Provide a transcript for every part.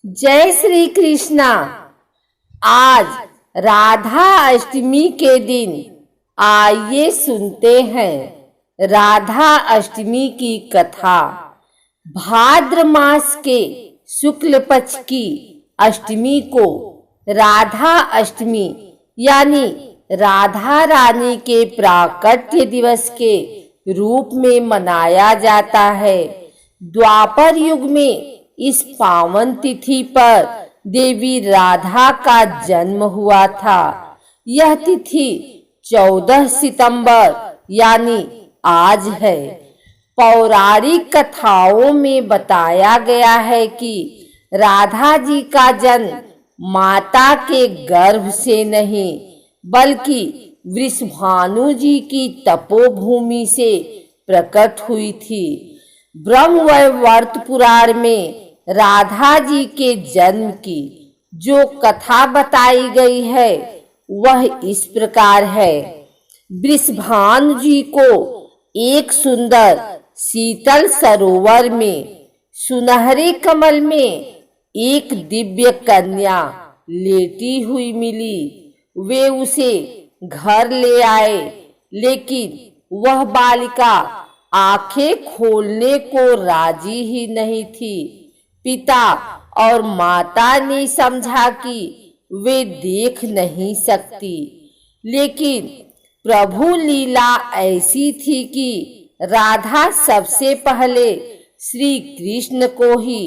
जय श्री कृष्णा। आज राधा अष्टमी के दिन आइए सुनते हैं राधा अष्टमी की कथा। भाद्र मास के शुक्ल पक्ष की अष्टमी को राधा अष्टमी यानी राधा रानी के प्राकट्य दिवस के रूप में मनाया जाता है। द्वापर युग में इस पावन तिथि पर देवी राधा का जन्म हुआ था। यह तिथि 14 सितंबर यानी आज है। पौराणिक कथाओं में बताया गया है कि राधा जी का जन्म माता के गर्भ से नहीं बल्कि वृषभानु जी की तपोभूमि से प्रकट हुई थी। ब्रह्मवैवर्त पुराण में राधा जी के जन्म की जो कथा बताई गई है वह इस प्रकार है। वृषभानु जी को एक सुंदर शीतल सरोवर में सुनहरे कमल में एक दिव्य कन्या लेटी हुई मिली। वे उसे घर ले आए, लेकिन वह बालिका आंखें खोलने को राजी ही नहीं थी। पिता और माता ने समझा कि वे देख नहीं सकती, लेकिन प्रभु लीला ऐसी थी कि राधा सबसे पहले श्री कृष्ण को ही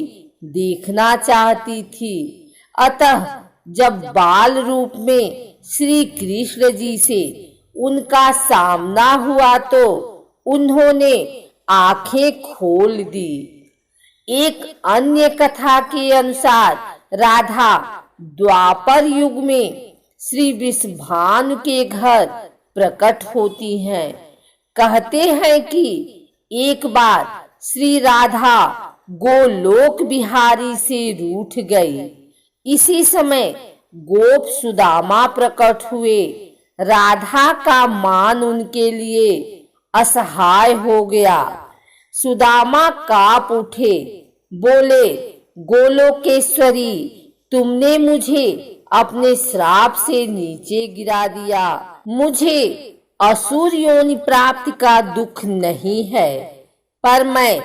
देखना चाहती थी। अतः जब बाल रूप में श्री कृष्ण जी से उनका सामना हुआ तो उन्होंने आंखें खोल दी। एक अन्य कथा के अनुसार राधा द्वापर युग में श्री वृषभानु के घर प्रकट होती हैं। कहते हैं कि एक बार श्री राधा गोलोक बिहारी से रूठ गई। इसी समय गोप सुदामा प्रकट हुए। राधा का मान उनके लिए असहाय हो गया। सुदामा कांप उठे, बोले, गोलोकेश्वरी, तुमने मुझे अपने श्राप से नीचे गिरा दिया। मुझे असुर योनि प्राप्ति का दुख नहीं है, पर मैं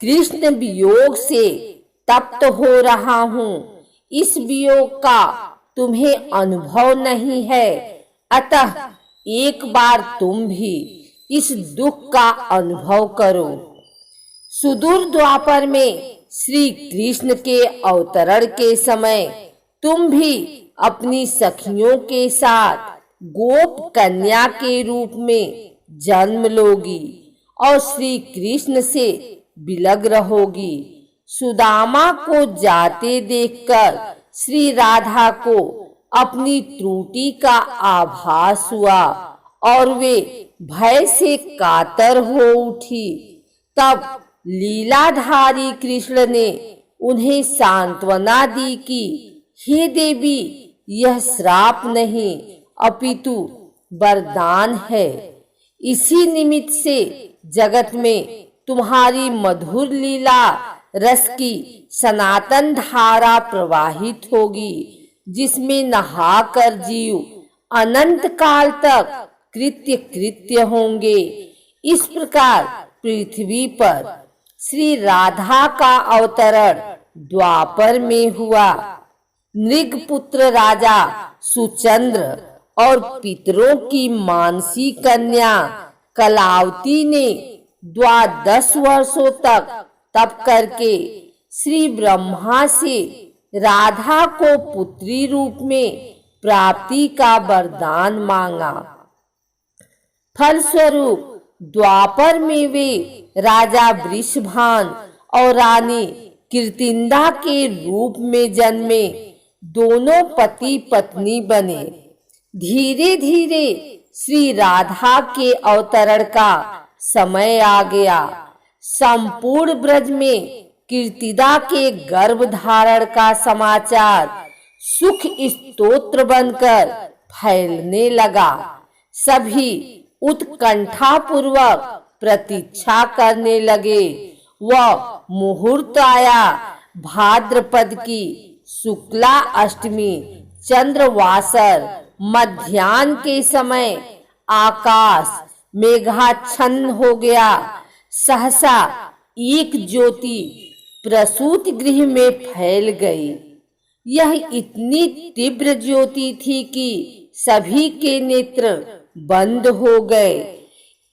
कृष्ण वियोग से तप्त हो रहा हूँ। इस वियोग का तुम्हें अनुभव नहीं है, अतः एक बार तुम भी इस दुख का अनुभव करो। सुदूर द्वापर में श्री कृष्ण के अवतरण के समय तुम भी अपनी सखियों के साथ गोप कन्या के रूप में जन्म लोगी और श्री कृष्ण से बिलग रहोगी। सुदामा को जाते देखकर श्री राधा को अपनी त्रुटि का आभास हुआ और वे भय से कातर हो उठी। तब लीलाधारी कृष्ण ने उन्हें सांत्वना दी कि हे देवी, यह श्राप नहीं अपितु वरदान है। इसी निमित्त से जगत में तुम्हारी मधुर लीला रस की सनातन धारा प्रवाहित होगी, जिसमें नहाकर जीव अनंत काल तक कृत्य होंगे। इस प्रकार पृथ्वी पर श्री राधा का अवतरण द्वापर में हुआ। नृगपुत्र राजा सुचंद्र और पितरों की मानसी कन्या कलावती ने 12 वर्षों तक तप करके श्री ब्रह्मा से राधा को पुत्री रूप में प्राप्ति का वरदान मांगा। फलस्वरूप द्वापर में वे राजा वृषभान और रानी कीर्तिंदा के रूप में जन्मे। दोनों पति पत्नी बने। धीरे धीरे श्री राधा के अवतरण का समय आ गया। संपूर्ण ब्रज में कीर्तिदा के गर्भ धारण का समाचार सुख स्तोत्र बनकर फैलने लगा। सभी उत्कंठा पूर्वक प्रतीक्षा करने लगे। वह मुहूर्त आया। भाद्रपद की शुक्ला अष्टमी चंद्रवासर मध्याह्न के समय आकाश मेघाच्छन्न हो गया। सहसा एक ज्योति प्रसूति गृह में फैल गई। यह इतनी तीव्र ज्योति थी कि सभी के नेत्र बंद हो गए।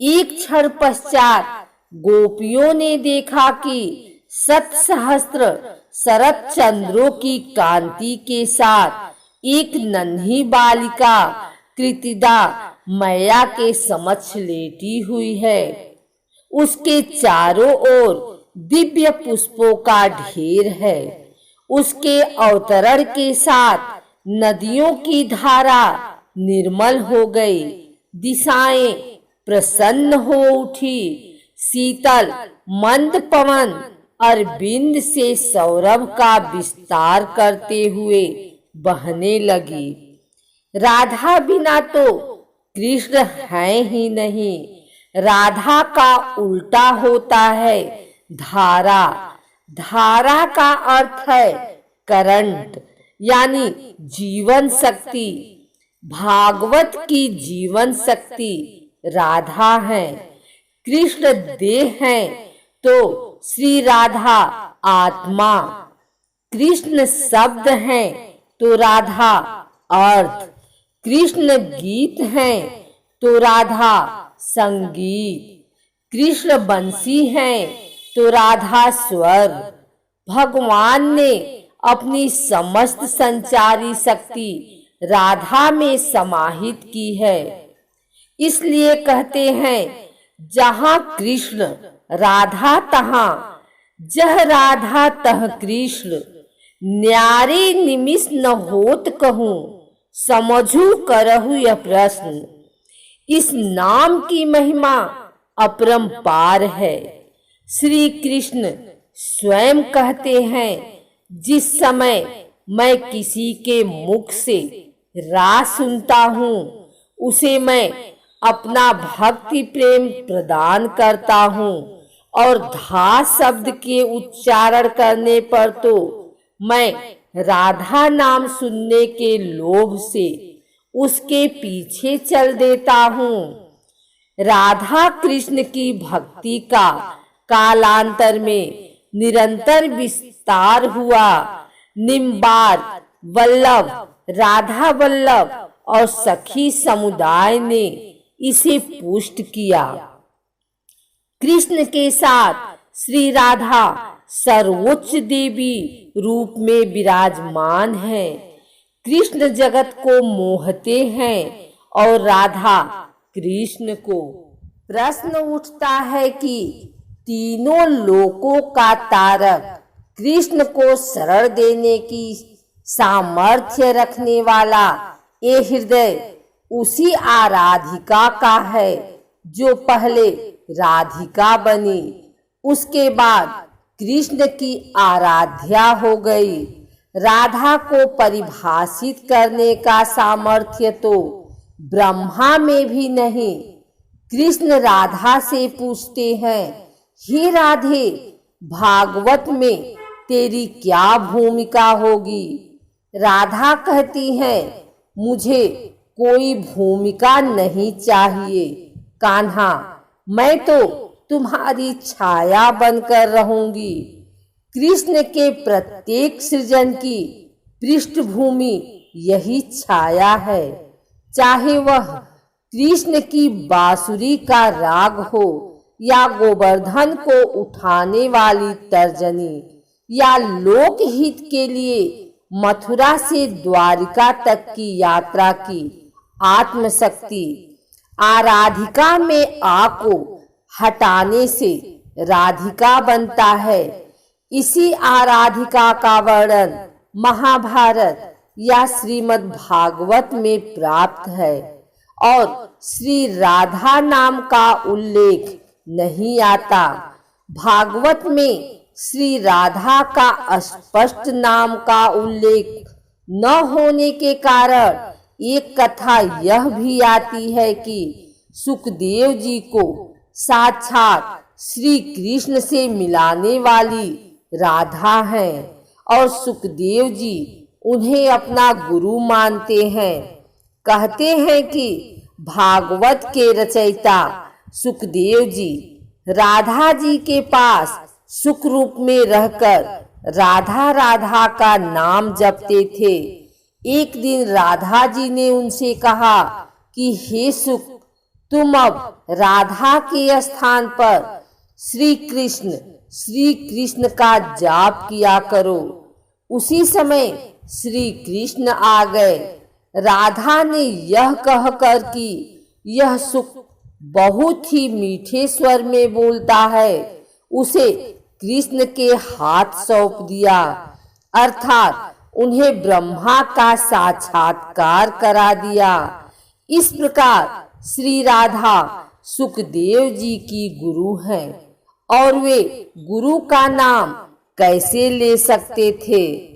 एक क्षण पश्चात गोपियों ने देखा कि 7 सहस्त्र शरद चंद्रों की कांति के साथ एक नन्ही बालिका कृतिदा मैया के समक्ष लेटी हुई है। उसके चारों ओर दिव्य पुष्पों का ढेर है। उसके अवतरण के साथ नदियों की धारा निर्मल हो गई। दिशाएं प्रसन्न हो उठी। शीतल मंद पवन अरविंद से सौरभ का विस्तार करते हुए बहने लगी। राधा बिना तो कृष्ण है ही नहीं। राधा का उल्टा होता है धारा। धारा का अर्थ है करंट यानी जीवन शक्ति। भागवत की जीवन शक्ति राधा है। कृष्ण देह है तो श्री राधा आत्मा। कृष्ण शब्द है तो राधा अर्थ। कृष्ण गीत है तो राधा संगीत। कृष्ण बंसी है तो राधा स्वर। भगवान ने अपनी समस्त संचारी शक्ति राधा में समाहित की है। इसलिए कहते हैं जहाँ कृष्ण राधा तहाँ जह राधा तह कृष्ण। न्यारे निमिष न होत कहूँ समझू करहु यह प्रश्न। इस नाम की महिमा अपरंपार है। श्री कृष्ण स्वयं कहते हैं जिस समय मैं किसी के मुख से रास सुनता हूँ उसे मैं अपना भक्ति प्रेम प्रदान करता हूँ और धा शब्द के उच्चारण करने पर तो मैं राधा नाम सुनने के लोभ से उसके पीछे चल देता हूँ। राधा कृष्ण की भक्ति का कालांतर में निरंतर विस्तार हुआ। निम्बार वल्लभ राधा वल्लभ और सखी समुदाय ने इसे पुष्ट किया। कृष्ण के साथ श्री राधा सर्वोच्च देवी रूप में विराजमान है। कृष्ण जगत को मोहते हैं और राधा कृष्ण को। प्रश्न उठता है कि तीनों लोकों का तारक कृष्ण को शरण देने की सामर्थ्य रखने वाला ये हृदय उसी आराधिका का है जो पहले राधिका बनी, उसके बाद कृष्ण की आराध्या हो गई। राधा को परिभाषित करने का सामर्थ्य तो ब्रह्मा में भी नहीं। कृष्ण राधा से पूछते हैं, हे राधे, भागवत में तेरी क्या भूमिका होगी? राधा कहती है, मुझे कोई भूमिका नहीं चाहिए कान्हा, मैं तो तुम्हारी छाया बनकर रहूंगी। कृष्ण के प्रत्येक सृजन की पृष्ठभूमि यही छाया है, चाहे वह कृष्ण की बांसुरी का राग हो या गोवर्धन को उठाने वाली तर्जनी या लोकहित के लिए मथुरा से द्वारिका तक की यात्रा की आत्मशक्ति। आराधिका में आ को हटाने से राधिका बनता है। इसी आराधिका का वर्णन महाभारत या श्रीमद् भागवत में प्राप्त है और श्री राधा नाम का उल्लेख नहीं आता। भागवत में श्री राधा का स्पष्ट नाम का उल्लेख न होने के कारण एक कथा यह भी आती है कि सुखदेव जी को साक्षात श्री कृष्ण से मिलाने वाली राधा है और सुखदेव जी उन्हें अपना गुरु मानते हैं। कहते हैं कि भागवत के रचयिता सुखदेव जी राधा जी के पास सुख रूप में रहकर राधा राधा का नाम जपते थे। एक दिन राधा जी ने उनसे कहा कि हे सुख, तुम अब राधा के स्थान पर श्री कृष्ण का जाप किया करो। उसी समय श्री कृष्ण आ गए। राधा ने यह कहकर कि यह सुख बहुत ही मीठे स्वर में बोलता है, उसे कृष्ण के हाथ सौंप दिया, अर्थात उन्हें ब्रह्मा का साक्षात्कार करा दिया। इस प्रकार श्री राधा सुखदेव जी की गुरु हैं और वे गुरु का नाम कैसे ले सकते थे।